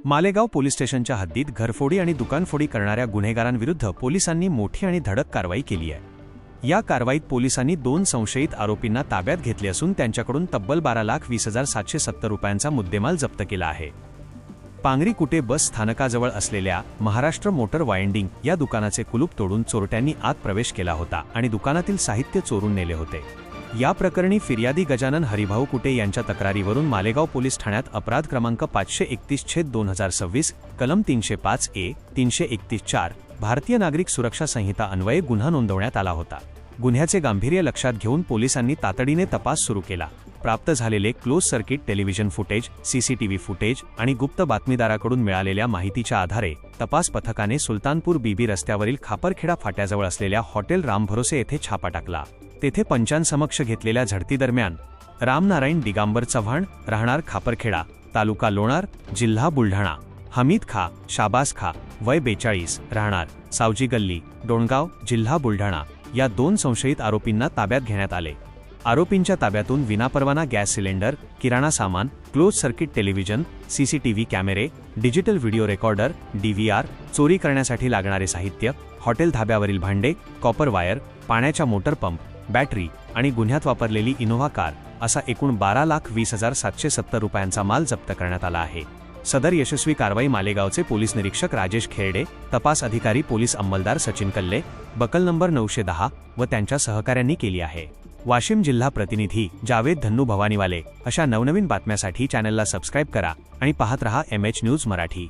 Malegaon police स्टेशनच्या हद्दीत घरफोडी आणि दुकानफोडी करणाऱ्या गुन्हेगारांविरुद्ध पोलिसांनी मोठी आणि धडक कारवाई केली आहे। या कारवाईत पोलिसांनी 2 संशयित आरोपींना ताब्यात घेतले असून त्यांच्याकडून तब्बल 12,20,770 रुपयांचा मुद्देमाल जप्त केला आहे। पांगरी कुटे बस स्थानकाजवळ असलेल्या महाराष्ट्र मोटर वाइंडिंग या दुकानाचे कुलूप तोडून चोरट्यांनी आत प्रवेश केला होता आणि दुकानातील साहित्य चोरून नेले होते। या प्रकरणी फिर्यादी गजानन हरिभाऊ कुटे यांच्या तक्रारीवरून मालेगाव पोलीस ठाण्यात अपराध क्रमांक 531/2026 कलम 305A 331/4 भारतीय नागरिक सुरक्षा संहिता अन्वये गुन्हा नोंदवण्यात आला होता। गुन्ह्याचे गांभीर्य लक्षात घेऊन पोलिसांनी तातडीने तपास सुरू केला। प्राप्त झालेले close circuit television footage, CCTV footage आणि गुप्त बातमीदाराकडून मिळालेल्या माहितीच्या आधारे तपास पथकाने सुलतानपूर बीबी रस्त्यावरील खापरखेडा फाट्याजवळ असलेल्या हॉटेल राम भरोसे येथे छापा टाकला। तेथे पंचांसमक्ष घेतलेल्या झडतीदरम्यान रामनारायण दिगांबर चव्हाण, राहणार खापरखेडा, तालुका लोणार, जिल्हा बुलढाणा, हमीद खा, शाबास खा, वय 42, राहणार सावजी गल्ली, डोणगाव, जिल्हा बुलढाणा या 2 संशयित आरोपींना ताब्यात घेण्यात आले। आरोपींच्या ताब्यातून विनापरवाना गॅस सिलेंडर, किराणा सामान, क्लोज सर्किट टेलिव्हिजन, सीसीटीव्ही कॅमेरे, डिजिटल व्हिडिओ रेकॉर्डर, DVR, चोरी करण्यासाठी लागणारे साहित्य, हॉटेल धाब्यावरील भांडे, कॉपर वायर, पाण्याच्या मोटर पंप, बॅटरी आणि गुन्ह्यात वापरलेली इनोव्हा कार असा एकूण 12,20,770 रुपयांचा माल जप्त करण्यात आला आहे। सदर यशस्वी कारवाई मालेगावचे पोलीस निरीक्षक राजेश खेरडे, तपास अधिकारी पोलीस अंमलदार सचिन कल्ले, बकल नंबर 910 व त्यांच्या सहकाऱ्यांनी केली आहे। वाशिम जिल्हा प्रतिनिधी जावेद धन्नू भवानीवाले अशा नवनवीन बातम्यांसाठी चॅनलला सबस्क्राइब करा आणि पाहत रहा MH न्यूज मराठी।